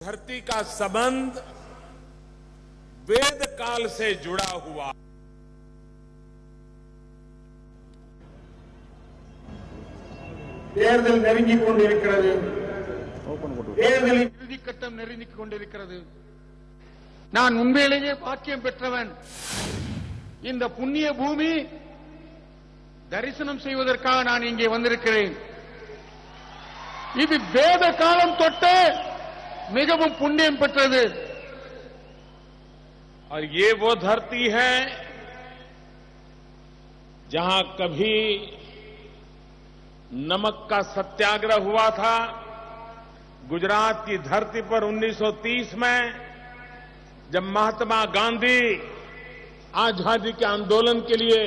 धरती का संबंध वेद काल से जुड़ा हुआ। தேர்தல் நெருங்கிக் கொண்டிருக்கிறது. தேர்தலின் இறுதிக்கட்டம் நெருங்கிக் கொண்டிருக்கிறது. நான் உண்மையிலேயே பாக்கியம் பெற்றவன். இந்த புண்ணிய பூமி தரிசனம் செய்வதற்காக நான் இங்கே வந்திருக்கிறேன். இது வேத காலம் தொட்டு மிகவும் புண்ணியம் பெற்றது. और ये वो धरती है जहां कभी नमक का सत्याग्रह हुआ था। गुजरात की धरती पर 1930 में जब महात्मा गांधी आजादी के आंदोलन के लिए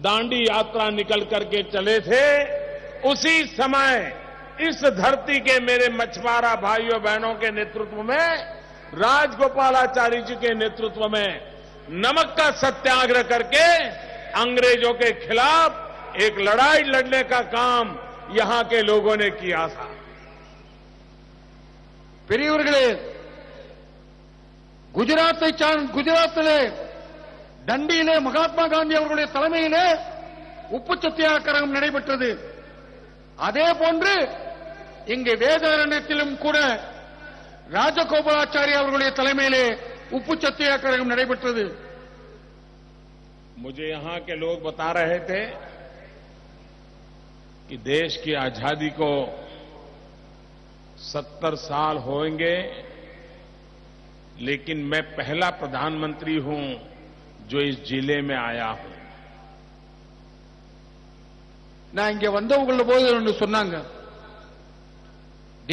दांडी यात्रा निकल करके चले थे, उसी समय इस धरती के मेरे मछुआरा भाइयों बहनों के नेतृत्व में, राजगोपालाचारी जी के नेतृत्व में नमक का सत्याग्रह करके अंग्रेजों के खिलाफ एक लड़ाई लड़ने का काम यहां के लोगों ने किया था। பெரியவர்களே, குஜராத்திலே தண்டியிலே மகாத்மா காந்தி அவர்களுடைய தலைமையிலே உப்பு சத்தியாகிரகம் நடைபெற்றது. அதே போன்று இங்கே வேதாரண்யத்திலும் கூட ராஜகோபாலாச்சாரி அவர்களுடைய தலைமையிலே உப்பு சத்தியாகிரகம் நடைபெற்றது. मुझे यहां के लोग बता रहे थे कि देश की आजादी को 70 साल होंगे, लेकिन मैं पहला प्रधानमंत्री हूं जो इस जिले में आया हूं। நான் இங்க வந்தவங்கள போது ஒன்று சொன்னாங்க,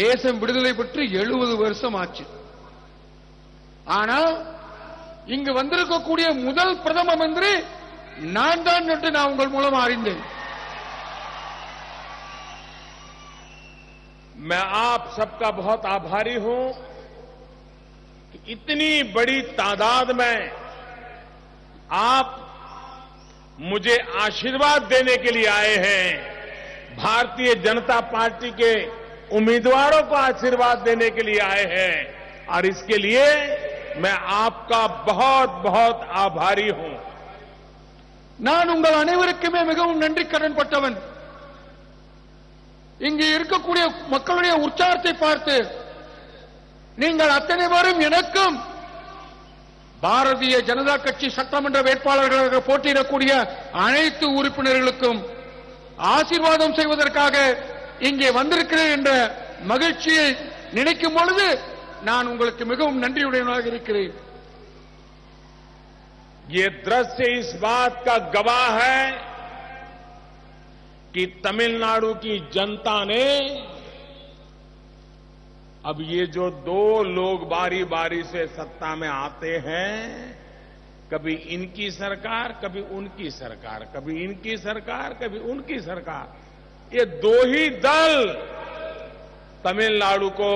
தேசம் விடுதலை பெற்று 70 வருஷம் ஆச்சு. ஆனா இங்கு வந்திருக்கக்கூடிய முதல் பிரதம மந்திரி நான் தான் என்று நான் உங்கள் மூலம் அறிந்தேன். मैं आप सबका बहुत आभारी हूं कि इतनी बड़ी तादाद में आप मुझे आशीर्वाद देने के लिए आए हैं। भारतीय जनता पार्टी के उम्मीदवारों को आशीर्वाद देने के लिए आए हैं और इसके लिए मैं आपका बहुत बहुत आभारी हूं। நான் உங்கள் அனைவருக்குமே மிகவும் நன்றி கடன் பட்டவன். இங்கே இருக்கக்கூடிய மக்களுடைய உற்சாகத்தை பார்த்து நீங்கள் அத்தனை பேரும் எனக்கும் பாரதிய ஜனதா கட்சி சட்டமன்ற வேட்பாளர்களாக போட்டியிடக்கூடிய அனைத்து உறுப்பினர்களுக்கும் ஆசீர்வாதம் செய்வதற்காக இங்கே வந்திருக்கிறேன் என்ற மகிழ்ச்சியை நினைக்கும் பொழுது நான் உங்களுக்கு மிகவும் நன்றியுடையவனாக இருக்கிறேன். ये दृश्य इस बात का गवाह है कि तमिलनाडु की जनता ने अब ये जो दो लोग बारी बारी से सत्ता में आते हैं, कभी इनकी सरकार कभी उनकी सरकार, कभी इनकी सरकार कभी उनकी सरकार, ये दो ही दल तमिलनाडु को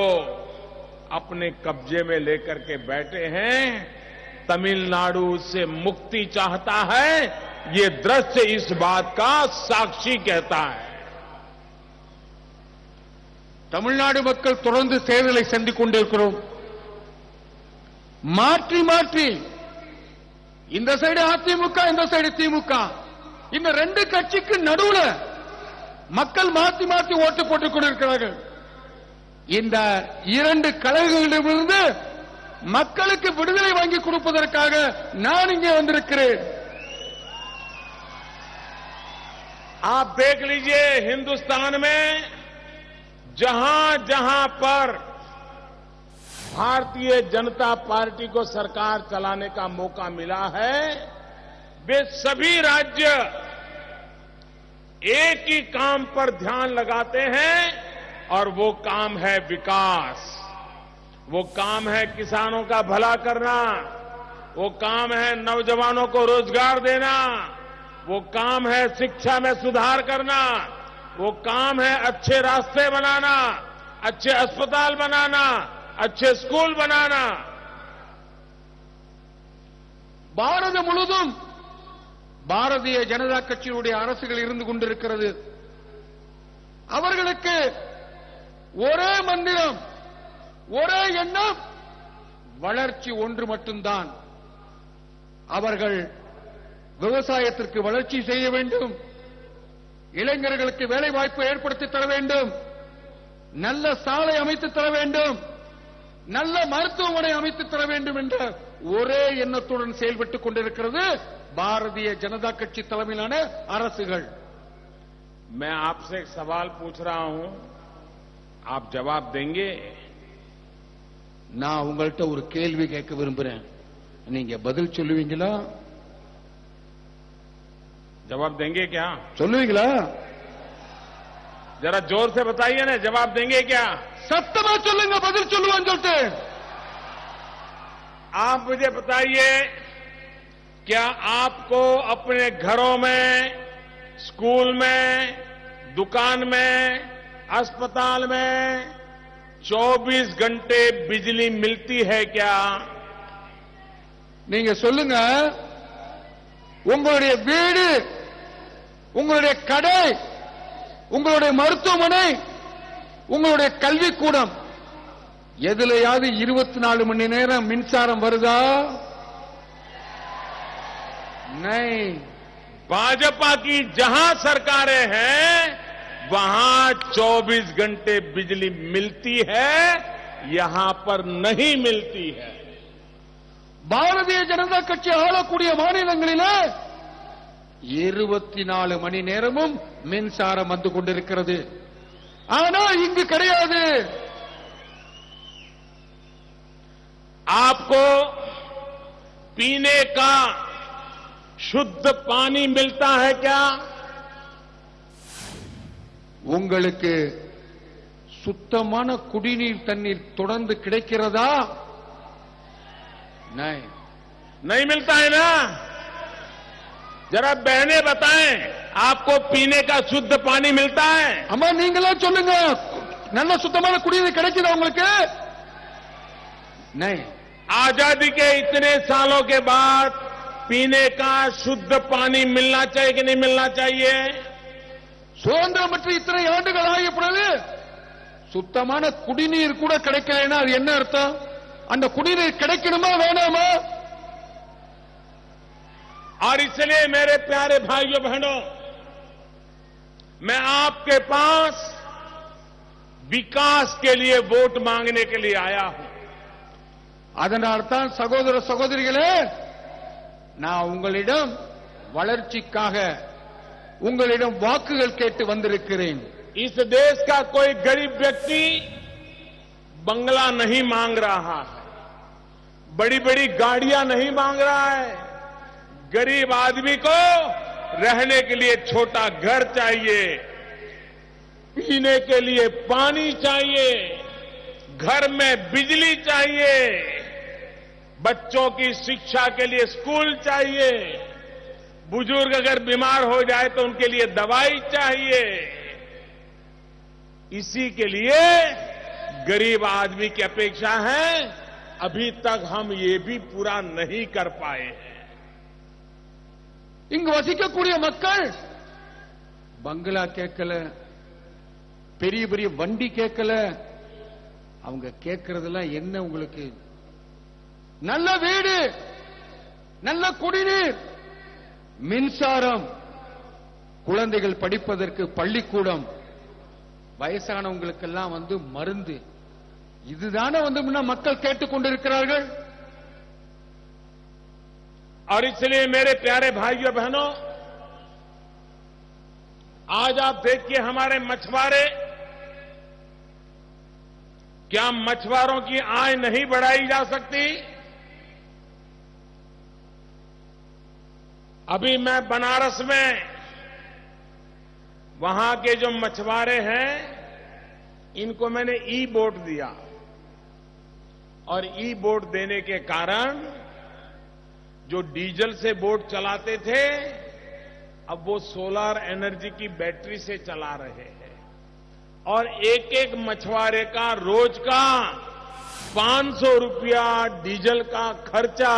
अपने कब्जे में लेकर के बैठे हैं। तमिलनाडु से मुक्ति चाहता है, ये दृश्य इस बात का साक्षी कहता है। தமிழ்நாடு மக்கள் தொடர்ந்து தேர்தலை சந்தித்துக் கொண்டிருக்கிறோம். மாற்றி மாற்றி இந்த சைடு அதிமுக, இந்த சைடு திமுக, இந்த ரெண்டு கட்சிக்கு நடுவுல மக்கள் மாற்றி மாற்றி ஓட்டு போட்டுக் கொண்டிருக்கிறார்கள். இந்த இரண்டு கழகங்களிடமிருந்து மக்களுக்கு விடுதலை வாங்கி கொடுப்பதற்காக நான் இங்கே வந்திருக்கிறேன். आप देख लीजिए, हिंदुस्तान में जहां जहां पर भारतीय जनता पार्टी को सरकार चलाने का मौका मिला है, वे सभी राज्य एक ही काम पर ध्यान लगाते हैं और वो काम है विकास। वो काम है किसानों का भला करना, वो काम है नौजवानों को रोजगार देना, वो काम है शिक्षा में सुधार करना, वो काम है अच्छे रास्ते बनाना, अच्छे अस्पताल बनाना, अच्छे स्कूल बनाना। பாரதம் முழுவதும் பாரதிய ஜனதா கட்சியுடைய அரசுகள் இருந்து அவர்களுக்கு ஒரே மந்திரம், ஒரே எண்ணம் வளர்ச்சி ஒன்று மட்டும்தான். அவர்கள் விவசாயத்திற்கு வளர்ச்சி செய்ய வேண்டும், இளைஞர்களுக்கு வேலை வாய்ப்பு ஏற்படுத்தி தர வேண்டும், நல்ல சாலை அமைத்து தர வேண்டும், நல்ல மருத்துவமனை அமைத்து தர வேண்டும் என்ற ஒரே எண்ணத்துடன் செயல்பட்டுக் கொண்டிருக்கிறது பாரதிய ஜனதா கட்சி தலைமையிலான அரசுகள். मैं आपसे एक सवाल पूछ रहा हूं, आप जवाब देंगे? நான் உங்கள்கிட்ட ஒரு கேள்வி கேட்க விரும்புறேன், நீங்க பதில் சொல்லுவீங்களா? जवाब देंगे क्या? சொல்லுவீங்களா? जरा जोर से बताइए ना, जवाब देंगे क्या? சத்தமா சொல்லுங்க, பதில் சொல்லுவான்னு சொல்லிட்டு. आप मुझे बताइए, क्या आपको अपने घरों में, स्कूल में, दुकान में, अस्पताल में 24 घंटे बिजली मिलती है क्या? நீங்க சொல்லுங்க, உங்களுடைய வீடு, உங்களுடைய கடை, உங்களுடைய மருத்துவமனை, உங்களுடைய கல்விக்கூடம் எதுலையாவது 24 மணி நேரம் மின்சாரம் வருதா? नहीं. भाजपा की जहां सरकारें हैं वहां 24 घंटे बिजली मिलती है, यहां पर नहीं मिलती है. பாரதிய ஜனதா கட்சி ஆளக்கூடிய மாநிலங்களிலே 24 மணி நேரமும் மின்சாரம் வந்து கொண்டிருக்கிறது. ஆனா இங்கு கிடையாது. आपको पीने का शुद्ध पानी मिलता है क्या? உங்களுக்கு சுத்தமான குடிநீர் தண்ணீர் தொடர்ந்து கிடைக்கிறதா? नहीं. नहीं मिलता है ना? जरा बहने बताएं, आपको पीने का शुद्ध पानी मिलता है? அம்மா நீங்களே சொல்லுங்க, நல்ல சுத்தமான குடிநீர் கிடைக்குதா உங்களுக்கு? नहीं. आजादी के इतने सालों के बाद पीने का शुद्ध पानी मिलना चाहिए कि नहीं मिलना चाहिए? சுதந்திரம் பெற்று இத்தனை ஆண்டுகள் ஆகிய பிறகு சுத்தமான குடிநீர் கூட கிடைக்கலைன்னா அது என்ன அர்த்தம்? அந்த குடிநீர் கிடைக்கணுமா வேணாமா? और इसलिए मेरे प्यारे भाइयों बहनों, मैं आपके पास विकास के लिए वोट मांगने के लिए आया हूं. அதனால்தான் சகோதர சகோதரிகளே, நான் உங்களிடம் வளர்ச்சிக்காக உங்களிடம் வாக்குகள் கேட்டு வந்திருக்கிறேன். इस देश का कोई गरीब व्यक्ति बंगला नहीं मांग रहा है, बड़ी बड़ी गाड़ियां नहीं मांग रहा है. गरीब आदमी को रहने के लिए छोटा घर चाहिए, पीने के लिए पानी चाहिए, घर में बिजली चाहिए, बच्चों की शिक्षा के लिए स्कूल चाहिए, बुजुर्ग अगर बीमार हो जाए तो उनके लिए दवाई चाहिए. इसी के लिए गरीब आदमी की अपेक्षा है. अभी तक हम ये भी पूरा नहीं कर पाए हैं. இங்கு வசிக்கக்கூடிய மக்கள் பங்களா கேட்கல, பெரிய பெரிய வண்டி கேட்கல. அவங்க கேட்கறதெல்லாம் என்ன? உங்களுக்கு நல்ல வீடு, நல்ல குடிநீர், மின்சாரம், குழந்தைகள் படிப்பதற்கு பள்ளிக்கூடம், வயசானவங்களுக்கெல்லாம் மருந்து. இதுதானே மக்கள் கேட்டுக் கொண்டிருக்கிறார்கள். और इसलिए मेरे प्यारे भाइयों बहनों, आज आप देखिए हमारे मछुआरे, क्या मछुआरों की आय नहीं बढ़ाई जा सकती? अभी मैं बनारस में वहां के जो मछुआरे हैं, इनको मैंने ई बोट दिया, और ई बोट देने के कारण जो डीजल से बोट चलाते थे, अब वो सोलर एनर्जी की बैटरी से चला रहे हैं. और एक एक मछुआरे का रोज का 500 रुपया डीजल का खर्चा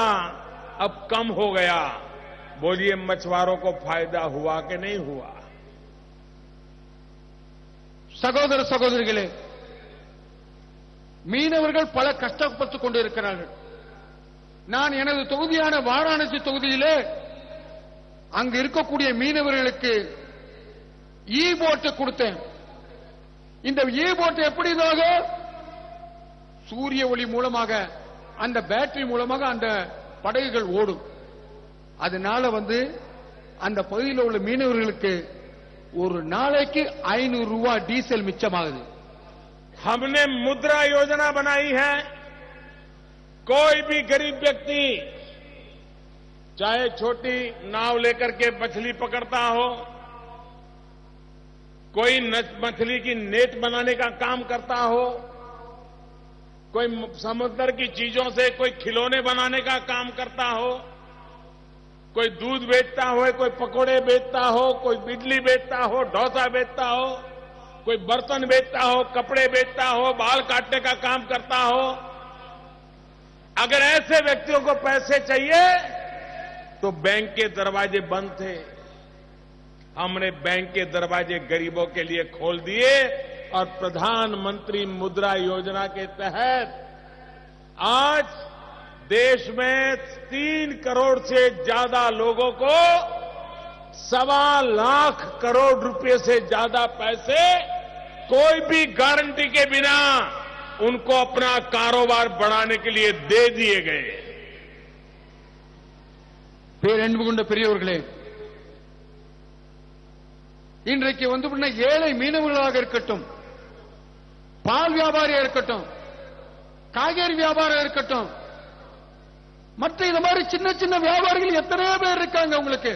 अब कम हो गया. बोलिए मछुआरों को फायदा हुआ कि नहीं हुआ? சகோதர சகோதரிகளே, மீனவர்கள் பல கஷ்டப்பட்டுக் கொண்டிருக்கிறார்கள். நான் எனது தொகுதியான வாராணசி தொகுதியிலே அங்கு இருக்கக்கூடிய மீனவர்களுக்கு இ போட் கொடுத்தேன். இந்த இ போட் எப்படி சூரிய ஒளி மூலமாக அந்த பேட்டரி மூலமாக அந்த படகுகள் ஓடும். அதனால அந்த பகுதியில் உள்ள மீனவர்களுக்கு ஒரு நாளைக்கு 500 ரூபாய் டீசல் மிச்சமாகுது. हमने मुद्रा योजना बनाई है. कोई भी गरीब व्यक्ति चाहे छोटी नाव लेकर के मछली पकड़ता हो, कोई मछली की नेट बनाने का काम करता हो, कोई समुद्र की चीजों से कोई खिलौने बनाने का काम करता हो, कोई दूध बेचता हो, कोई पकोड़े बेचता हो, कोई इडली बेचता हो, डोसा बेचता हो, कोई बर्तन बेचता हो, कपड़े बेचता हो, बाल काटने का काम करता हो, अगर ऐसे व्यक्तियों को पैसे चाहिए तो बैंक के दरवाजे बंद थे. हमने बैंक के दरवाजे गरीबों के लिए खोल दिए और प्रधानमंत्री मुद्रा योजना के तहत आज देश में 3 करोड़ से ज्यादा लोगों को 1.25 लाख करोड़ रुपए से ज्यादा पैसे कोई भी गारंटी के बिना उनको अपना कारोबार बढ़ाने के लिए दे दिए गए. பேரன்பு கொண்ட பெரியவர்களே, இன்றைக்கு ஏழை மீனவர்களாக இருக்கட்டும், பால் வியாபாரியா இருக்கட்டும், காய்கறி வியாபாரம் இருக்கட்டும், மற்ற இந்த மாதிரி சின்ன சின்ன வியாபாரிகள் எத்தனையோ பேர் இருக்காங்க உங்களுக்கு.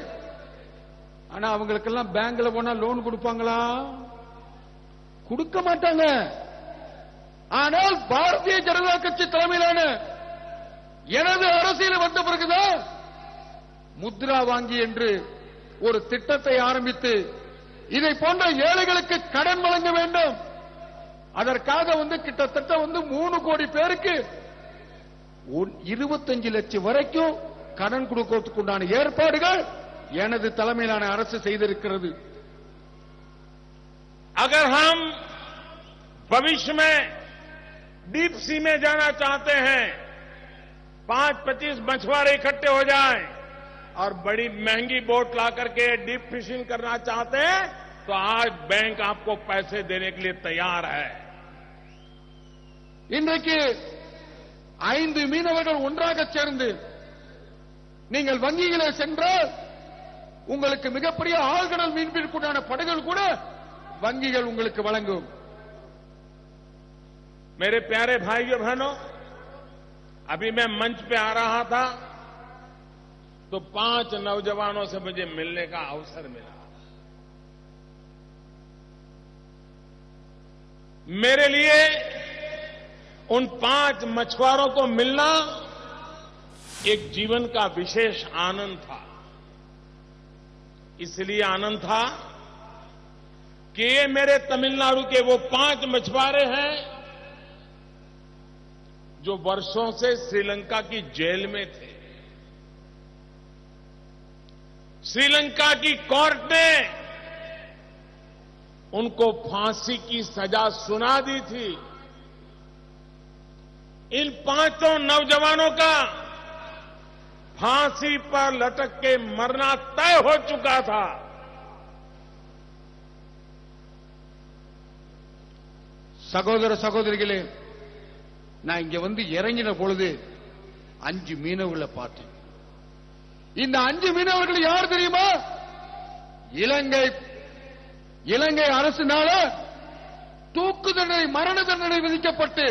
ஆனா அவங்களுக்கெல்லாம் பேங்க்ல போனா லோன் கொடுப்பாங்களா? கொடுக்க மாட்டாங்க. ஆனால் பாரதிய ஜனதா கட்சி தலைமையிலான எனது அரசியல் வந்த பிறகுதான் முத்ரா வங்கி என்று ஒரு திட்டத்தை ஆரம்பித்து இதை போன்ற ஏழைகளுக்கு கடன் வழங்க வேண்டும். அதற்காக கிட்டத்தட்ட 3 கோடி பேருக்கு 25 லட்சம் வரைக்கும் கடன் கொடுக்கிறதுக்குண்டான ஏற்பாடுகள் எனது தலைமையிலான அரசு செய்திருக்கிறது. अगर हम भविष्य में डीप सी में जाना चाहते हैं, 5-25 मछुआरे इकट्ठे हो जाएं और बड़ी महंगी बोट ला करके डीप फिशिंग करना चाहते हैं, तो आज बैंक आपको पैसे देने के लिए तैयार है. இன்றைக்கு 5 மீனவர்கள் ஒன்றாக சேர்ந்து நீங்கள் வங்கிகளை சென்றால் உங்களுக்கு மிகப்பெரிய ஆழ்கடல் மீன்பிடிக்குண்டான படகுகள் கூட வங்கிகள் உங்களுக்கு வழங்கும். मेरे प्यारे भाइयों बहनों, अभी मैं मंच पे आ रहा था तो 5 नौजवानों से मुझे मिलने का अवसर मिला. मेरे लिए उन 5 मछुआरों को मिलना एक जीवन का विशेष आनंद था. इसलिए आनंद था कि ये मेरे तमिलनाडु के वो 5 मछुआरे हैं जो वर्षों से श्रीलंका की जेल में थे. श्रीलंका की कोर्ट ने उनको फांसी की सजा सुना दी थी. इन 5 नौजवानों का फांसी पर लटक के मरना तय हो चुका था. சகோதர சகோதரிகளே, நான் இங்க இறங்கின பொழுது 5 மீனவர்களை பார்த்தேன். இந்த 5 மீனவர்கள் யார் தெரியுமா? இலங்கை அரசினால தூக்கு தண்டனை, மரண தண்டனை விதிக்கப்பட்டு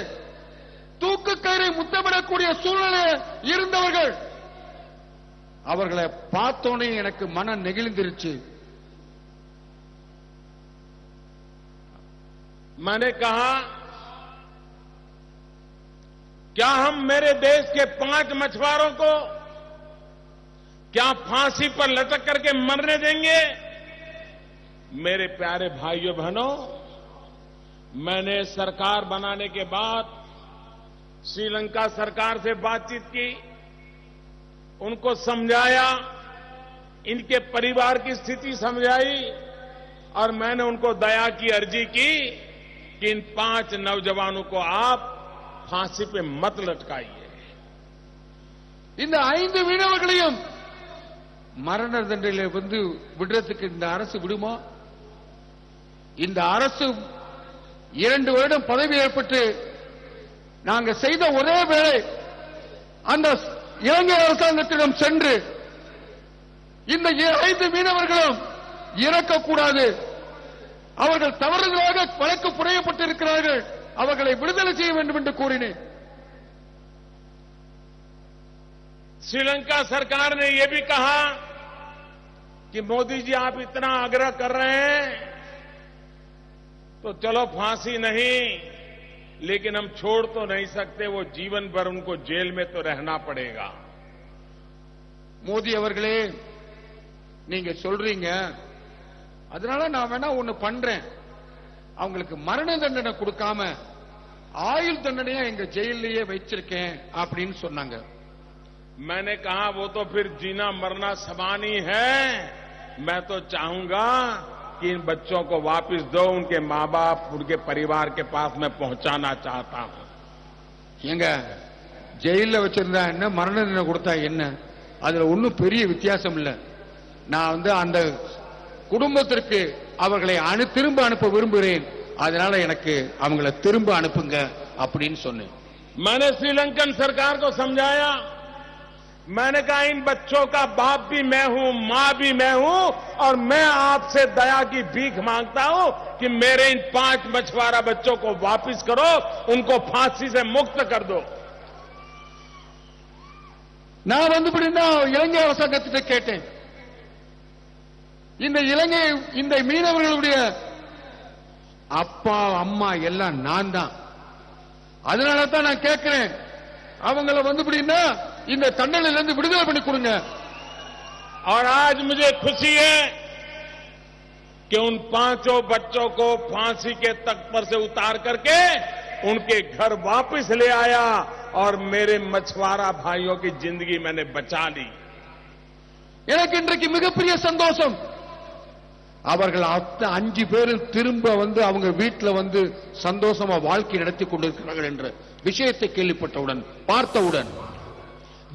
தூக்கு கயிறை முத்தமிடக்கூடிய சூழ்நிலை இருந்தவர்கள். அவர்களை பார்த்தோன்னே எனக்கு மனம் நெகிழ்ந்திருச்சு. मैंने कहा, क्या हम मेरे देश के 5 मछुआरों को क्या फांसी पर लटक करके मरने देंगे? मेरे प्यारे भाइयों बहनों, मैंने सरकार बनाने के बाद श्रीलंका सरकार से बातचीत की, उनको समझाया, इनके परिवार की स्थिति समझाई और मैंने उनको दया की अर्जी की कि इन 5 नौजवानों को आप फांसी पे मत लटकाइए। இந்த 5 மீனவர்களையும் மரண தண்டனை வந்து விடுறதுக்கு இந்த அரசு விடுமா? இந்த அரசு 2 வருடம் பதவி ஏற்பட்டு நாங்க செய்த ஒரே வேளை அந்த இலங்கை அரசாங்கத்திடம் சென்று இந்த 5 மீனவர்களும் இறக்கக்கூடாது, அவர்கள் தவறுதலாக வழக்கு புனையப்பட்டிருக்கிறார்கள், அவர்களை விடுதலை செய்ய வேண்டும் என்று கூறினேன். श्रीलंका सरकार ने यह भी कहा कि मोदी जी आप इतना आग्रह कर रहे हैं तो चलो फांसी नहीं, लेकिन हम छोड़ तो नहीं सकते, वो जीवन भर उनको जेल में तो रहना पड़ेगा। மோடி அவர்களே, நீங்க சொல்றீங்க, அதனால நான் வேணா ஒண்ணு பண்றேன், அவங்களுக்கு மரண தண்டனை கொடுக்காம ஆயுள் தண்டனையா எங்க ஜெயிலேயே வச்சிருக்கேன் அப்படின்னு சொன்னாங்க. मैंने कहा वो तो फिर जीना मरना समान ही है, मैं तो चाहूंगा कि इन बच्चों को वापस दो, उनके मां बाप उनके परिवार के पास मैं पहुंचाना चाहता हूं। எங்க ஜெயில வச்சிருந்தா என்ன, மரண தண்டனை கொடுத்தா என்ன, அதுல ஒன்னும் பெரிய வித்தியாசம் இல்ல. நான் வந்து அந்த குடும்பத்திற்கு அவர்களை திரும்ப அனுப்ப விரும்புகிறேன், அதனால எனக்கு அவங்களை திரும்ப அனுப்புங்க அப்படின்னு சொன்னேன். मैंने श्रीलंकन सरकार को समझाया, मैंने कहा इन बच्चों का बाप भी मैं हूं, मां भी मैं हूं, और मैं आपसे दया की भीख मांगता हूं कि मेरे इन 5 मछुआरा बच्चों को वापस करो, उनको फांसी से मुक्त कर दो। நான் வந்து இலங்கை அரசாங்கத்திட்ட கேட்டேன், இந்த மீனவர்களுடைய அப்பா அம்மா எல்லாம் நான் தான், அதனால தான் நான் கேட்கிறேன், அவங்கள வந்து இந்த தண்டனையில இருந்து விடுதலை பண்ணி கொடுங்க. और आज मुझे खुशी है कि उन 5 बच्चों को फांसी के तख्त पर से उतार करके उनके घर वापस ले आया और मेरे मछुआरा भाइयों की जिंदगी मैंने बचा ली. எனக்கு இன்றைக்கு மிகப்பெரிய சந்தோஷம், அவர்கள் 5 பேரும் திரும்ப வந்து அவங்க வீட்டுல வந்து சந்தோஷமா வாழ்க்கை நடத்தி கொண்டிருக்கிறார்கள் என்ற விஷயத்தை கேள்விப்பட்டவுடன் பார்த்தவுடன்,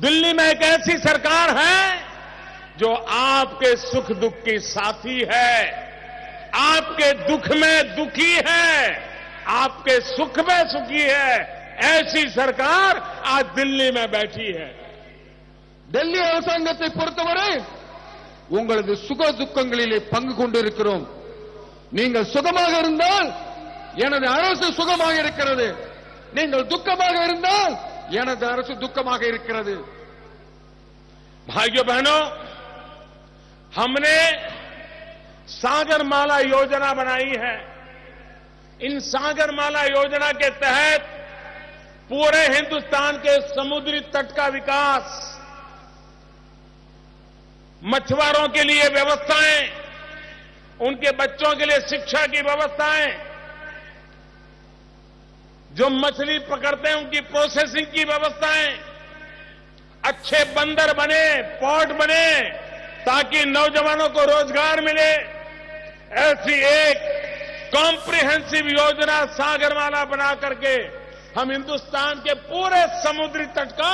दिल्ली में एक ऐसी सरकार है जो आपके सुख दुख की साथी है, आपके दुख में दुखी है, आपके सुख में सुखी है, ऐसी सरकार आज दिल्ली में बैठी है. டெல்லி அரசாங்கத்தை பொறுத்தவரை உங்களது சுக துக்கங்களிலே பங்கு கொண்டிருக்கிறோம். நீங்கள் சுகமாக இருந்தால் எனது அரசு சுகமாக இருக்கிறது, நீங்கள் துக்கமாக இருந்தால் எனது அரசு துக்கமாக இருக்கிறது. भाइयों बहनों, हमने सागरमाला योजना बनाई है. इन सागरमाला योजना के तहत पूरे हिंदुस्तान के समुद्री तट का विकास, मछुआरों के लिए व्यवस्थाएं, उनके बच्चों के लिए शिक्षा की व्यवस्थाएं, जो मछली पकड़ते हैं उनकी प्रोसेसिंग की व्यवस्थाएं, अच्छे बंदर बने, पोर्ट बने, ताकि नौजवानों को रोजगार मिले, ऐसी एक कॉम्प्रिहेंसिव योजना सागरमाला बना करके हम हिंदुस्तान के पूरे समुद्री तट का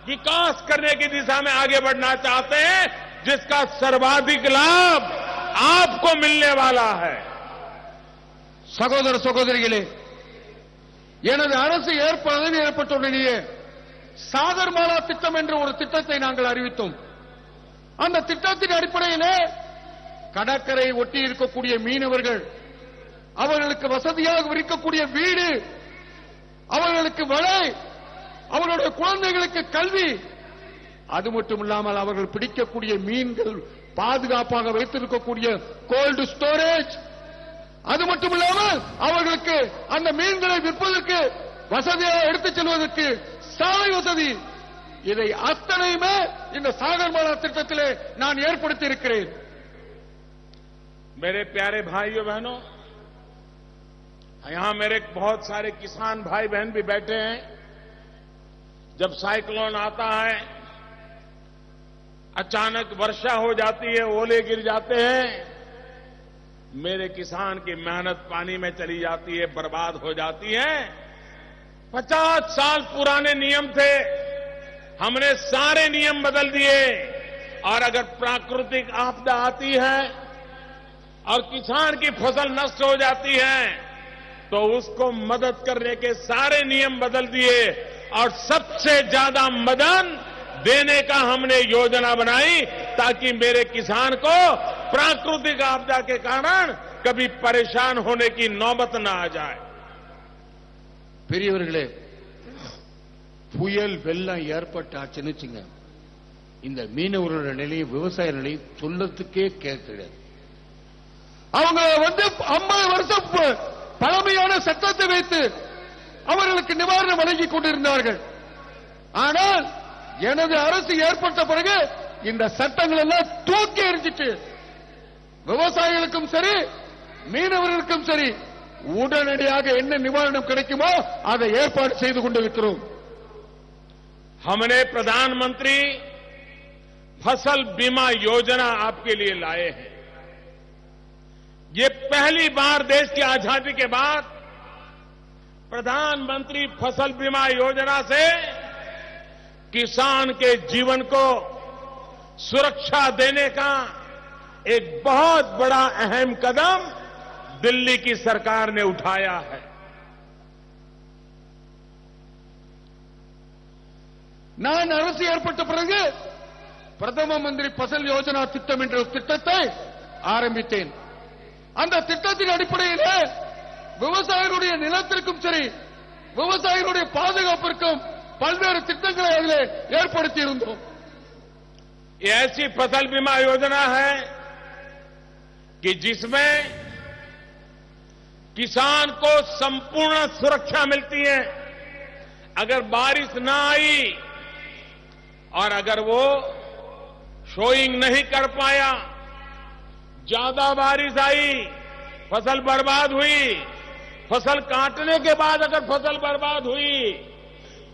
विकास करने की दिशा में आगे बढ़ना चाहते हैं, जिसका सर्वाधिक लाभ आपको मिलने वाला है. சகோதர சகோதரிகளே, எனது அரசு பதவி ஏற்பட்டுடனேயே சாகர்மாலா திட்டம் என்ற ஒரு திட்டத்தை நாங்கள் அறிவித்தோம். அந்த திட்டத்தின் அடிப்படையிலே கடற்கரை ஒட்டி இருக்கக்கூடிய மீனவர்கள் அவர்களுக்கு வசதியாக இருக்கக்கூடிய வீடு, அவர்களுக்கு வலை, அவர்களுடைய குழந்தைகளுக்கு கல்வி, அது மட்டுமில்லாமல் அவர்கள் பிடிக்கக்கூடிய மீன்கள் பாதுகாப்பாக வைத்திருக்கக்கூடிய கோல்டு ஸ்டோரேஜ், அது மட்டுமில்லாமல் அவர்களுக்கு அந்த மீன்களை விற்பதற்கு வசதியாக எடுத்துச் செல்வதற்கு சாலை வசதி, இதை அத்தனையுமே இந்த सागरमाला திட்டத்திலே நான் ஏற்படுத்தி இருக்கிறேன். मेरे प्यारे भाइयों बहनों, यहां मेरे बहुत सारे किसान भाई बहन भी बैठे हैं. जब साइक्लोन आता है, अचानक वर्षा हो जाती है, ओले गिर जाते हैं, मेरे किसान की मेहनत पानी में चली जाती है, बर्बाद हो जाती है. 50 साल पुराने नियम थे, हमने सारे नियम बदल दिए। और अगर प्राकृतिक आपदा आती है और किसान की फसल नष्ट हो जाती है तो उसको मदद करने के सारे नियम बदल दिए और सबसे ज्यादा मदद देने का हमने योजना बनाई ताकि मेरे किसान को प्राकृतिक आपदा के कारण कभी परेशान होने की नौबत न आ जाए। பெரியவர்களே, புயல் வெள்ளம் ஏற்பட்டாச்சுன்னு வச்சுங்க, இந்த மீனவர்களோட நிலையை, விவசாய நிலையை சொல்லத்துக்கே கேட்கிறது. அவங்க 50 வருஷம் பழமையான சட்டத்தை வைத்து அவர்களுக்கு நிவாரணம் வழங்கிக் கொண்டிருந்தார்கள். ஆனால் எனது அரசு ஏற்பட்ட பிறகு இந்த சட்டங்கள் எல்லாம் தூக்கி எறிஞ்சிட்டு விவசாயிகளுக்கும் சரி மீனவர்களுக்கும் சரி உடனடியாக என்ன நிவாரணம் கிடைக்குமோ அதை ஏற்பாடு செய்து கொண்டிருக்கிறோம். हमने प्रधानमंत्री फसल बीमा योजना आपके लिए लाए हैं। ये पहली बार देश की आजादी के बाद प्रधानमंत्री फसल बीमा योजना से किसान के जीवन को सुरक्षा देने का एक बहुत बड़ा अहम कदम दिल्ली की सरकार ने उठाया है। நான் அரசு ஏற்பட்ட பிறகு பிரதம மந்திரி பசல் யோஜனா திட்டம் என்ற திட்டத்தை ஆரம்பித்தேன். அந்த திட்டத்தின் அடிப்படையில் விவசாயிகளுடைய நிலத்திற்கும் சரி விவசாயிகளுடைய பாதுகாப்பிற்கும் பல்வேறு திட்டங்களை அதில் ஏற்படுத்தி இருந்தோம். ऐसी फसल बीमा योजना है कि जिसमें किसान को संपूर्ण सुरक्षा मिलती है। अगर बारिश ना आई और अगर वो शोइंग नहीं कर पाया, ज्यादा बारिश आई, फसल बर्बाद हुई, फसल काटने के बाद अगर फसल बर्बाद हुई,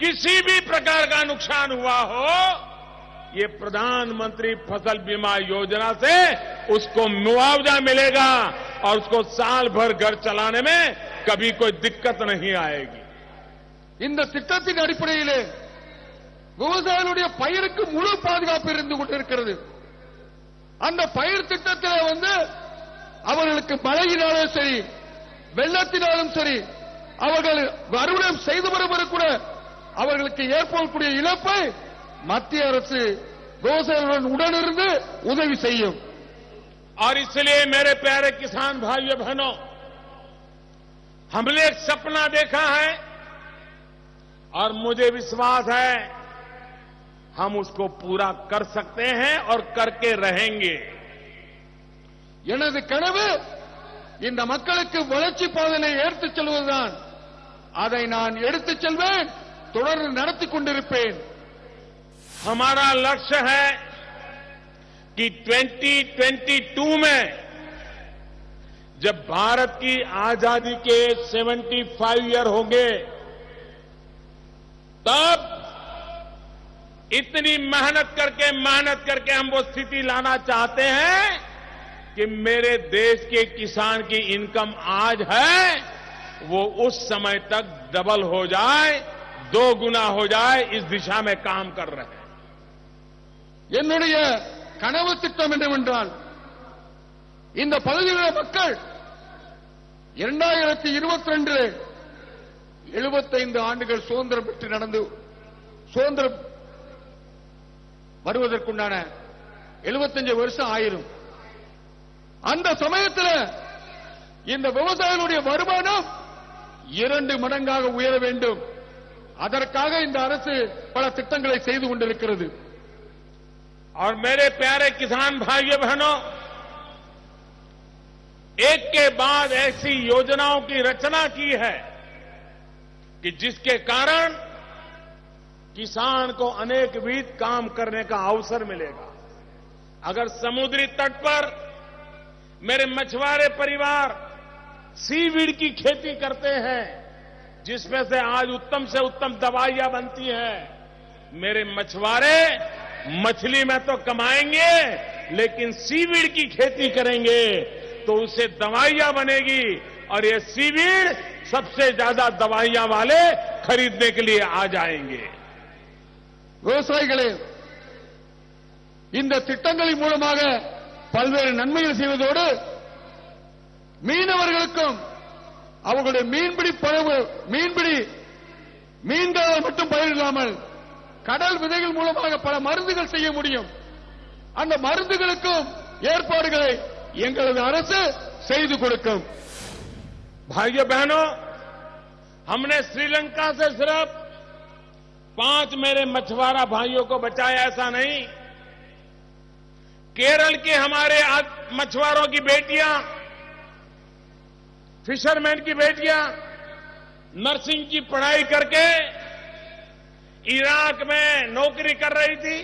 किसी भी प्रकार का नुकसान हुआ हो, ये प्रधानमंत्री फसल बीमा योजना से उसको मुआवजा मिलेगा और उसको साल भर घर चलाने में कभी कोई दिक्कत नहीं आएगी। இந்த திட்டத்தின் அடிப்படையிலே விவசாயிகளுடைய பயிருக்கு முழு பாதுகாப்பு இருந்து கொண்டிருக்கிறது. அந்த பயிர் திட்டத்தில் அவர்களுக்கு மழையினாலும் சரி வெள்ளத்தினாலும் சரி அவர்கள் அறுவடை செய்து வரும் கூட அவர்களுக்கு ஏற்படக்கூடிய இழப்பை மத்திய அரசு விவசாயிகளுடன் உடனிருந்து உதவி செய்யும். और इसलिए मेरे प्यारे किसान भाइयों बहनों, हमने एक सपना देखा है और मुझे विश्वास है हम उसको पूरा कर सकते हैं और करके रहेंगे. எனது கனவு இந்த மக்களுக்கு வளர்ச்சி பாதையை எடுத்துச் செல்வதுதான். அதை நான் எடுத்துச் செல்வேன், தொடர்ந்து நடத்திக் கொண்டிருப்பேன். हमारा लक्ष्य है कि 2022 में जब भारत की आजादी के 75 ईयर होंगे तब इतनी मेहनत करके हम वो स्थिति लाना चाहते हैं कि मेरे देश के किसान की इनकम आज है वो उस समय तक डबल हो जाए, 2 गुना हो जाए. इस दिशा में काम कर रहे हैं. என்னுடைய கனவு திட்டம் என்னவென்றால் இந்த பகுதியில் உள்ள மக்கள் 2022 75 ஆண்டுகள் சுதந்திரம் பெற்று நடந்து சுதந்திரம் வருவதற்குண்டான 75 வருஷம் ஆயிரும். அந்த சமயத்தில் இந்த விவசாயிகளுடைய வருமானம் 2 மடங்காக உயர வேண்டும். அதற்காக இந்த அரசு பல திட்டங்களை செய்து கொண்டிருக்கிறது. और मेरे प्यारे किसान भाइयों बहनों, एक के बाद ऐसी योजनाओं की रचना की है कि जिसके कारण किसान को अनेकविध काम करने का अवसर मिलेगा. अगर समुद्री तट पर मेरे मछुआरे परिवार सीवीड की खेती करते हैं जिसमें से आज उत्तम से उत्तम दवाइयां बनती हैं, मेरे मछुआरे मछली में तो कमाएंगे लेकिन सीवीड की खेती करेंगे तो उससे दवाइयां बनेगी और ये सीवीड सबसे ज्यादा दवाइयां वाले खरीदने के लिए आ जाएंगे। விவசாயிகளே, இந்த திட்டங்களின் மூலமாக பல்வேறு நன்மைகள் செய்வதோடு மீனவர்களுக்கும் அவர்களுடைய மீன்களால் மட்டும் பயிரிடாமல் கடல் விதைகள் மூலமாக பல மருந்துகள் செய்ய முடியும். அந்த மருந்துகளுக்கும் ஏற்பாடுகளை எங்களது அரசு செய்து கொடுக்கும். भाइयों बहनों, हमने श्रीलंका से सिर्फ 5 मेरे मछुआरा भाइयों को बचाया ऐसा नहीं, केरल के हमारे मछुआरों की बेटियां, फिशरमैन की बेटियां नर्सिंग की पढ़ाई करके इराक में नौकरी कर रही थी।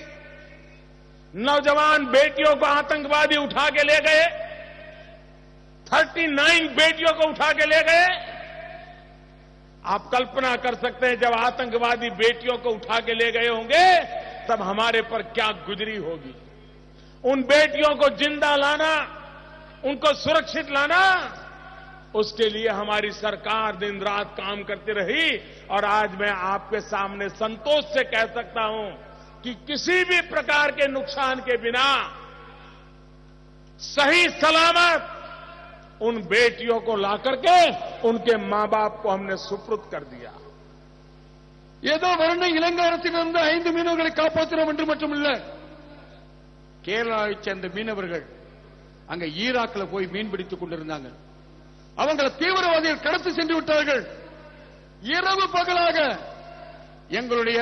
नौजवान बेटियों को आतंकवादी उठा के ले गए, 39 बेटियों को उठा के ले गए। आप कल्पना कर सकते हैं जब आतंकवादी बेटियों को उठा के ले गए होंगे तब हमारे पर क्या गुजरी होगी। उन बेटियों को जिंदा लाना, उनको सुरक्षित लाना, उसके लिए हमारी सरकार दिन रात काम करती रही। और आज मैं आपके सामने संतोष से कह सकता हूं कि किसी भी प्रकार के नुकसान के बिना सही सलामत उन बेटियों को ला करके उनके मां बाप को हमने सुपुर्द कर दिया। ஏதோ வருண இலங்காரத்திலிருந்து 5 மீனவர்களை காப்பாற்றினோம் என்று மட்டுமில்ல, கேரளாவைச் சேர்ந்த மீனவர்கள் அங்க ஈராக்ல போய் மீன் பிடித்துக் கொண்டிருந்தாங்க. அவங்களை தீவிரவாதிகள் கடத்தி சென்று விட்டார்கள். இரவு பகலாக எங்களுடைய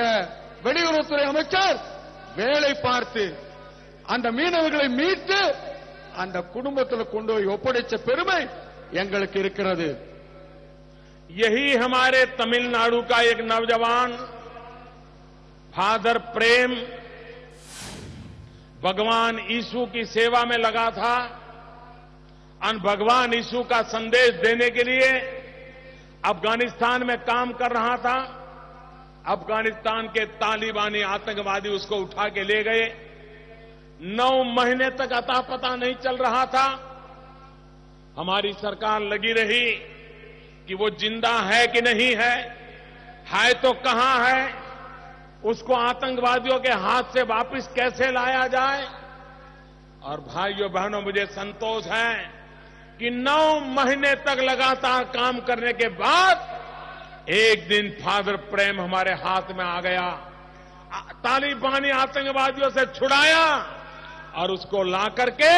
வெளியுறவுத்துறை அமைச்சர் வேலை பார்த்து அந்த மீனவர்களை மீட்டு அந்த குடும்பத்தில் கொண்டு போய் ஒப்படைச்ச பெருமை எங்களுக்கு இருக்கிறது. यही हमारे तमिलनाडु का एक नौजवान फादर प्रेम भगवान यीशु की सेवा में लगा था और भगवान यीशु का संदेश देने के लिए अफगानिस्तान में काम कर रहा था। अफगानिस्तान के तालिबानी आतंकवादी उसको उठा के ले गए। 9 महीने तक अता पता नहीं चल रहा था। हमारी सरकार लगी रही कि वो जिंदा है कि नहीं है तो कहां है, उसको आतंकवादियों के हाथ से वापस कैसे लाया जाए। और भाइयों बहनों, मुझे संतोष है कि 9 महीने तक लगातार काम करने के बाद एक दिन फादर प्रेम हमारे हाथ में आ गया, तालिबानी आतंकवादियों से छुड़ाया और उसको ला करके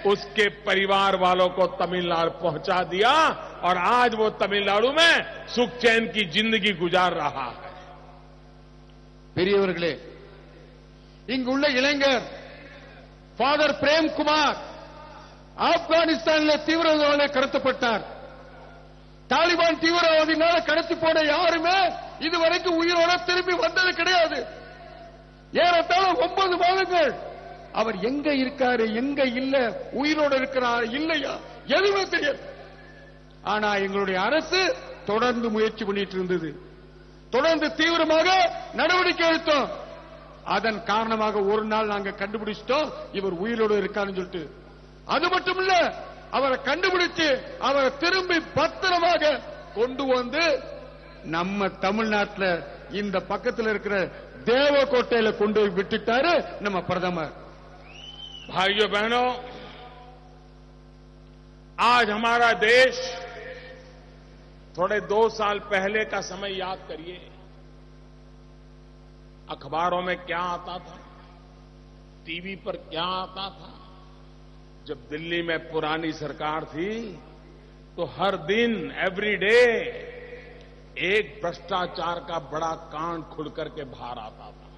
उसके परिवार वालों को तमिलनाडु पहुंचा दिया और आज वो तमिलनाडु में सुख चैन की जिंदगी गुजार रहा है। பெரியவர்களே, இங்குள்ள இளைஞர் ஃபாதர் பிரேம்குமார் ஆப்கானிஸ்தானில் தீவிரவாதிகளால் கடத்தப்பட்டார். தாலிபான் தீவிரவாதிகளால் கடத்தி போன யாருமே இதுவரைக்கும் உயிரோட திரும்பி வந்தது கிடையாது. ஏறத்தாழ 9 மாதங்கள் அவர் எங்க இருக்காரு, எங்க இல்ல, உயிரோடு இருக்கிறார் இல்லையா, எதுவுமே தெரியாது. ஆனா எங்களுடைய அரசு தொடர்ந்து முயற்சி பண்ணிட்டு இருந்தது. தொடர்ந்து தீவிரமாக நடவடிக்கை எடுத்தோம். அதன் காரணமாக ஒரு நாள் நாங்க கண்டுபிடிச்சிட்டோம் இவர் உயிரோடு இருக்காருன்னு சொல்லிட்டு. அது மட்டும் இல்ல, அவரை கண்டுபிடிச்சு அவரை திரும்பி பத்திரமாக கொண்டு வந்து நம்ம தமிழ்நாட்டில் இந்த பக்கத்தில் இருக்கிற தேவக்கோட்டையில கொண்டு போய் விட்டுட்டாரு நம்ம பிரதமர். भाइयों बहनों, आज हमारा देश, थोड़े 2 साल पहले का समय याद करिए, अखबारों में क्या आता था, टीवी पर क्या आता था। जब दिल्ली में पुरानी सरकार थी तो हर दिन एवरी डे एक भ्रष्टाचार का बड़ा कांड खुल करके बाहर आता था।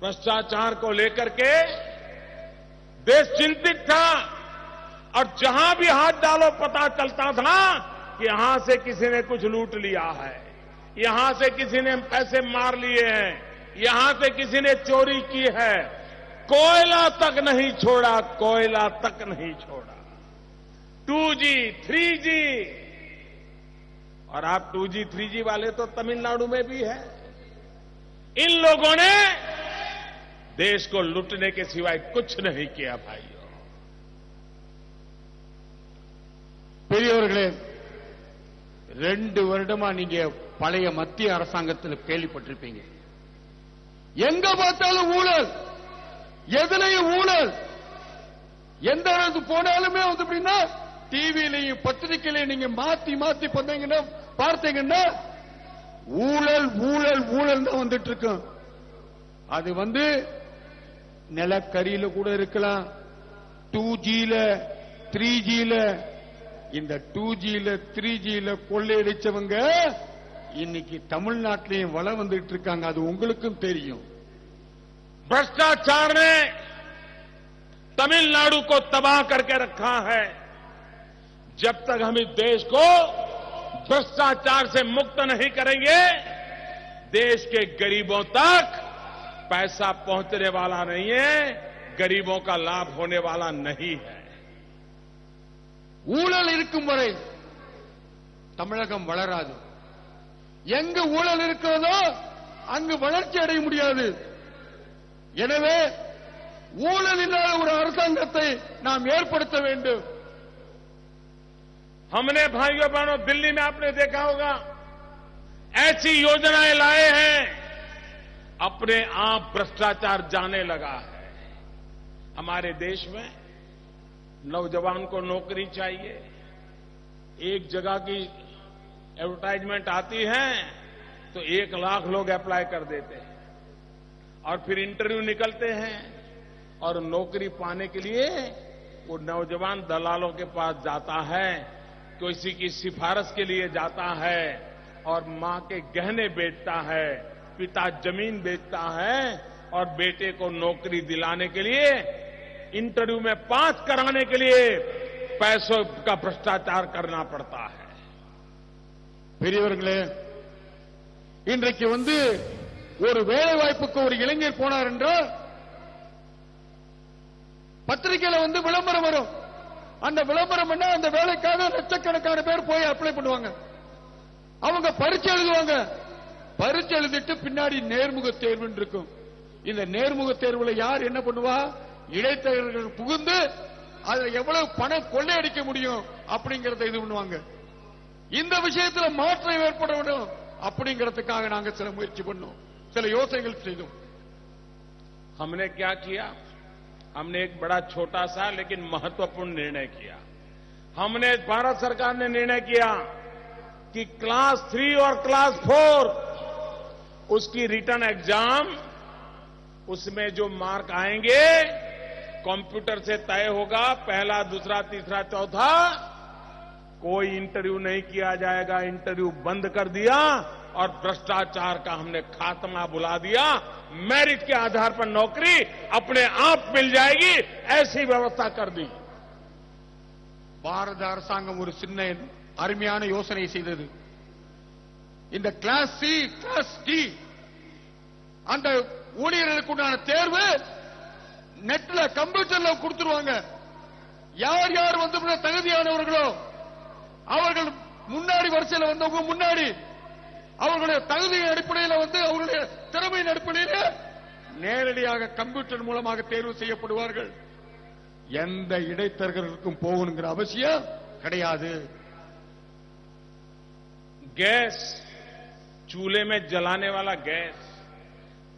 भ्रष्टाचार को लेकर के देश चिंतित था और जहां भी हाथ डालो पता चलता था कि यहां से किसी ने कुछ लूट लिया है, यहां से किसी ने पैसे मार लिए हैं, यहां से किसी ने चोरी की है। कोयला तक नहीं छोड़ा, कोयला तक नहीं छोड़ा। 2G, 3G, और आप 2G, 3G वाले तो तमिलनाडु में भी है। इन लोगों ने देश को लूटने के सिवाय कुछ नहीं किया। भाइयों பெரியவர்களே, 2 வருடமா நீங்க பழைய மத்திய அரசாங்கத்தில் கேள்விப்பட்டிருப்பீங்க. எங்க பார்த்தாலும் ஊழல், எதுலையும் ஊழல். எந்த இடத்துக்கு போனாலுமே வந்து அப்படின்னா டிவிலையும் பத்திரிகையிலையும் நீங்க மாத்தி மாத்தி பார்த்தீங்கன்னா ஊழல் ஊழல் ஊழல் தான் வந்துட்டு இருக்கும். அது வந்து நிலக்கரியில கூட இருக்கலாம், 2Gல 3Gல. இந்த 2Gல 3Gல கொள்ளையடிச்சவங்க இன்னைக்கு தமிழ்நாட்டிலையும் வள வந்துட்டு இருக்காங்க. அது உங்களுக்கும் தெரியும். भ्रष्टाचार ने तमिलनाडु को तबाह करके रखा है. जब तक हम इस देश को भ्रष्टाचार से मुक्त नहीं करेंगे, देश के गरीबों तक पैसा पहुंचने वाला नहीं है, गरीबों का लाभ होने वाला नहीं है. ஊழல் இருக்கும் வரை தமிழகம் வளராது. எங்க ஊழல் இருக்கிறதோ அங்கு வளர்ச்சி அடைய முடியாது. எனவே ஊழல் இல்லாத ஒரு அரசாங்கத்தை நாம் ஏற்படுத்த வேண்டும். हमने भाइयों बहनों दिल्ली में आपने देखा होगा ऐसी योजनाएं लाए हैं, अपने आप भ्रष्टाचार जाने लगा है. हमारे देश में नौजवान को नौकरी चाहिए, एक जगह की एडवर्टाइजमेंट आती है तो 1 लाख लोग अप्लाई कर देते हैं और फिर इंटरव्यू निकलते हैं और नौकरी पाने के लिए वो नौजवान दलालों के पास जाता है, किसी की सिफारिश के लिए जाता है और मां के गहने बेचता है, पिता जमीन बेचता है और बेटे को नौकरी दिलाने के लिए इंटरव्यू में पास कराने के लिए पैसों का भ्रष्टाचार करना पड़ता है. பெரியவர்களே, இன்றைக்கு வந்து ஒரு வேலை வாய்ப்புக்கு ஒரு இளைஞர் போனார் என்றால் பத்திரிகையில வந்து விளம்பரம் வரும். அந்த விளம்பரம் என்ன, அந்த வேலைக்காக லட்சக்கணக்கான பேர் போய் அப்ளை பண்ணுவாங்க. அவங்க பரீட்சை எழுதுவாங்க. பரீட்சை எழுதிட்டு பின்னாடி நேர்முக தேர்வு இருக்கும். இந்த நேர்முக தேர்வுல யார் என்ன பண்ணுவா, இடைத்தரகர்கள் புகுந்து அதுல எவ்வளவு பணம் கொள்ளையடிக்க முடியும் அப்படிங்கறத இது பண்ணுவாங்க. இந்த விஷயத்துல மாற்றம் ஏற்பட வேண்டும் அப்படிங்கறதுக்காக நாங்க சில முயற்சி பண்ணோம், சில யோசனைகள் செய்தோம். हमने क्या किया, हमने एक बड़ा छोटा सा लेकिन महत्वपूर्ण निर्णय किया. हमने भारत सरकार ने निर्णय किया कि क्लास 3 और क्लास 4 उसकी रिटर्न एग्जाम, उसमें जो मार्क आएंगे कंप्यूटर से तय होगा. पहला, दूसरा, तीसरा, चौथा कोई इंटरव्यू नहीं किया जाएगा. इंटरव्यू बंद कर दिया और भ्रष्टाचार का हमने खात्मा बुला दिया. मेरिट के आधार पर नौकरी अपने आप मिल जाएगी, ऐसी व्यवस्था कर दी. பாரத அரசாங்கம் ஒரு சின்ன அருமையான யோசனை செய்தது. இந்த கிளாஸ் சி, கிளாஸ் டி அந்த ஊழியர்களுக்குண்டான தேர்வு நெட்ல கம்ப்யூட்டர்ல கொடுத்துருவாங்க. யார் யார் வந்து தகுதியானவர்களோ அவர்கள் முன்னாடி வரிசையில் வந்தவங்க முன்னாடி அவர்களுடைய தகுதியின் அடிப்படையில் வந்து அவர்களுடைய திறமையின் அடிப்படையில் நேரடியாக கம்ப்யூட்டர் மூலமாக தேர்வு செய்யப்படுவார்கள். எந்த இடைத்தரகர்களுக்கும் போகணுங்கிற அவசியம் கிடையாது. गैस, चूल्हे में जलाने वाला गैस,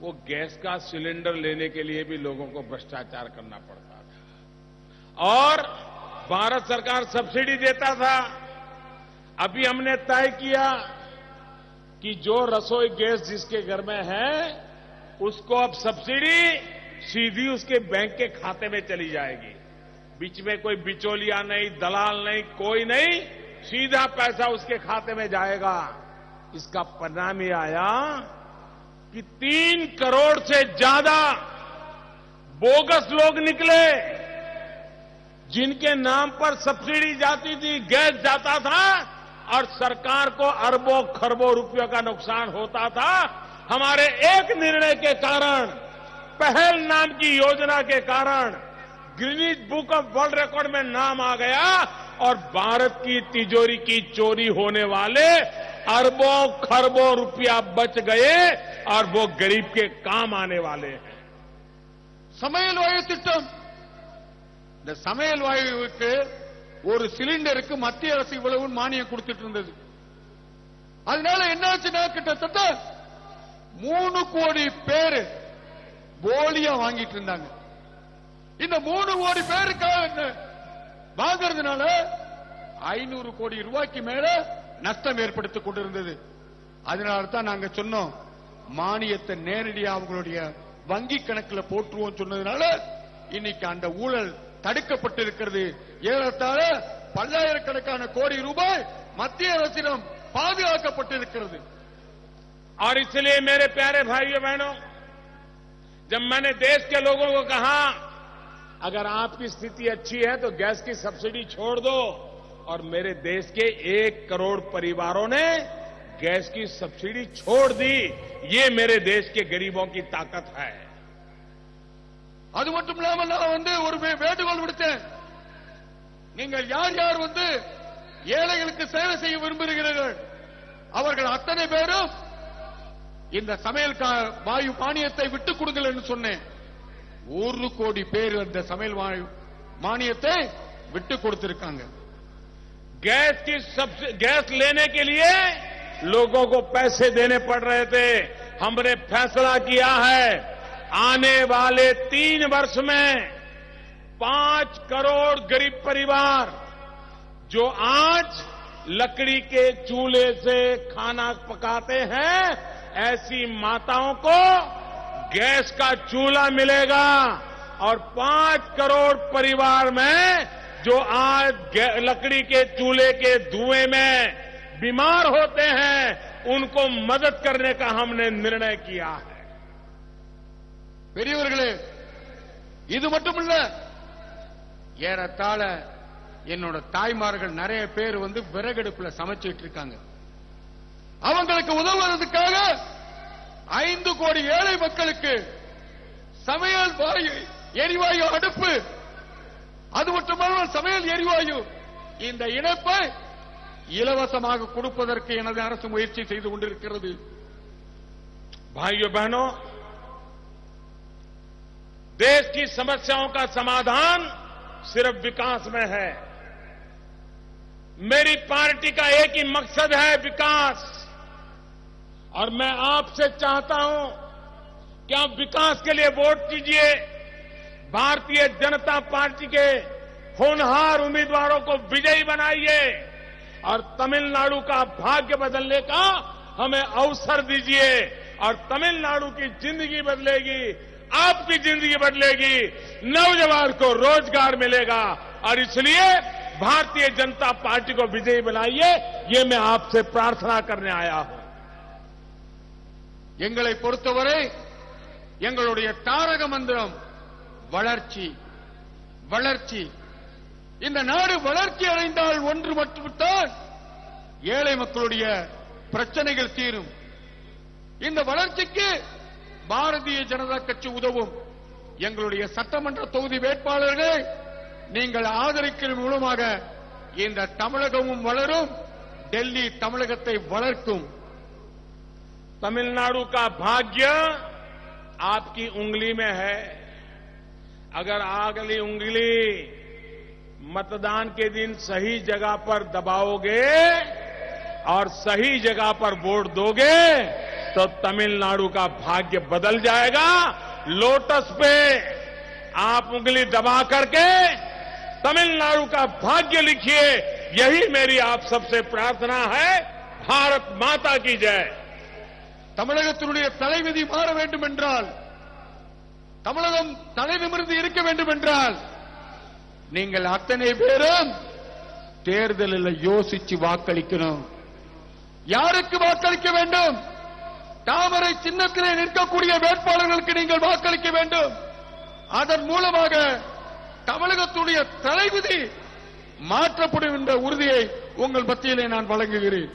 वो गैस का सिलेंडर लेने के लिए भी लोगों को भ्रष्टाचार करना पड़ता था और भारत सरकार सब्सिडी देता था. अभी हमने तय किया कि जो रसोई गैस जिसके घर में है उसको अब सब्सिडी सीधी उसके बैंक के खाते में चली जाएगी. बीच में कोई बिचौलिया नहीं, दलाल नहीं, कोई नहीं, सीधा पैसा उसके खाते में जाएगा. इसका परिणाम ये आया कि 3 करोड़ से ज्यादा बोगस लोग निकले, जिनके नाम पर सब्सिडी जाती थी, गैस जाता था और सरकार को अरबों खरबों रुपयों का नुकसान होता था. हमारे एक निर्णय के कारण, पहल नाम की योजना के कारण Guinness book of world record में नाम आ गया और भारत की तिजोरी की चोरी होने वाले अरबों खरबों रुपया बच गए और वो गरीब के काम आने वाले हैं. சமையல் வாயு திட்டம். இந்த சமையல் வாயுவுக்கு ஒரு சிலிண்டருக்கு மத்திய அரசு இவ்வளவு மானியம் கொடுத்துட்டு இருந்தது. அதனால என்னாச்சுன்னா கிட்டத்தட்ட 3 கோடி பேரு போலியா வாங்கிட்டு இருந்தாங்க. இந்த 3 கோடி பேருக்காக வாங்கறதுனால 500 கோடி ரூபாய்க்கு மேல நஷ்டம் ஏற்படுத்திக் கொண்டிருந்தது. அதனால தான் நாங்க சொன்னோம், மானியத்தை நேரடியாக அவங்களுடைய வங்கி கணக்கில் போட்டுருவோம் சொன்னதுனால இன்னைக்கு அந்த ஊழல் தடுக்கப்பட்டிருக்கிறது. ஏறத்தாழ பல்லாயிரக்கணக்கான கோடி ரூபாய் மத்திய அரசிடம் பாதுகாக்கப்பட்டிருக்கிறது. और इसलिए मेरे प्यारे भाइयों बहनों, जब मैंने देश के लोगों को कहा अगर आपकी स्थिति अच्छी है तो गैस की सब्सिडी छोड़ दो, और मेरे देश के 1 करोड़ परिवारों ने गैस की सब्सिडी छोड़ दी, ये मेरे देश के गरीबों की ताकत है. அது மட்டும் இல்லாமல் நான் ஒரு வேண்டுகோள் விடுத்தேன். நீங்கள் யார் யார் ஏழைகளுக்கு சேவை செய்ய விரும்புகிறீர்கள் அவர்கள் அத்தனை பேரும் இந்த சமையல் வாயு மானியத்தை விட்டுக் கொடுங்கள் என்று சொன்னேன். 1 கோடி பேர் அந்த சமையல் வாயு மானியத்தை விட்டுக் கொடுத்திருக்காங்க. गैस लेने के लिए लोगों को पैसे देने पड़ रहे थे. हमने फैसला किया है आने वाले 3 वर्ष में 5 करोड़ गरीब परिवार जो आज लकड़ी के चूल्हे से खाना पकाते हैं, ऐसी माताओं को गैस का चूल्हा मिलेगा. और 5 करोड़ परिवार में जो आज लकड़ी के चूल्हे के धुएं में बीमार होते हैं, उनको मदद करने का हमने निर्णय किया है. பெரியவர்களே, இது மட்டுமல்ல, ஏறத்தாழ என்னோட தாய்மார்கள் நிறைய பேர் விறகடுப்புல சமைச்சிட்டு இருக்காங்க. அவங்களுக்கு உதவுவதற்காக 5 கோடி ஏழை மக்களுக்கு சமையல் எரிவாயு அடுப்பு, அது மட்டுமல்ல சமையல் எரிவாயு இந்த இணைப்பை இலவசமாக கொடுப்பதற்கு எனது அரசு முயற்சி செய்து கொண்டிருக்கிறது. भाइयों बहनों, देश की समस्याओं का समाधान सिर्फ विकास में है. मेरी पार्टी का एक ही मकसद है, विकास. और मैं आपसे चाहता हूं कि आप विकास के लिए वोट कीजिए. भारतीय जनता पार्टी के होनहार उम्मीदवारों को विजयी बनाइए और तमिलनाडु का भाग्य बदलने का हमें अवसर दीजिए. और तमिलनाडु की जिंदगी बदलेगी, आपकी जिंदगी बदलेगी, नौजवान को रोजगार मिलेगा. और इसलिए भारतीय जनता पार्टी को विजयी बनाइए, ये मैं आपसे प्रार्थना करने आया हूं. எங்களை பொறுத்தவரை எங்களுடைய தாரக மந்திரம் வளர்ச்சி, வளர்ச்சி. இந்த நாடு வளர்ச்சி அடைந்தால் ஒன்று மட்டும்தான் ஏழை மக்களுடைய பிரச்சனைகள் தீரும். இந்த வளர்ச்சிக்கு பாரதிய ஜனதா கட்சி உதவும். எங்களுடைய சட்டமன்ற தொகுதி வேட்பாளர்களை நீங்கள் ஆதரிக்கிற மூலமாக இந்த தமிழகமும் வளரும், டெல்லி தமிழகத்தை வளர்க்கும். तमिलनाडु का भाग्य आपकी उंगली में है. अगर अगली उंगली मतदान के दिन सही जगह पर दबाओगे और सही जगह पर वोट दोगे तो तमिलनाडु का भाग्य बदल जाएगा. लोटस पे आप उंगली दबा करके तमिलनाडु का भाग्य लिखिए. यही मेरी आप सबसे प्रार्थना है. भारत माता की जय. தமிழகத்தினுடைய தலைவிதி மாற வேண்டும் என்றால், தமிழகம் தலை நிமிர்ந்து இருக்க வேண்டும் என்றால், நீங்கள் அத்தனை பேரும் தேர்தலில் யோசிச்சு வாக்களிக்கணும். யாருக்கு வாக்களிக்க வேண்டும்? தாமரை சின்னத்திலே நிற்கக்கூடிய வேட்பாளர்களுக்கு நீங்கள் வாக்களிக்க வேண்டும். அதன் மூலமாக தமிழகத்துடைய தலைவிதி மாற்றப்படும் என்ற உறுதியை உங்கள் மத்தியிலே நான் வழங்குகிறேன்.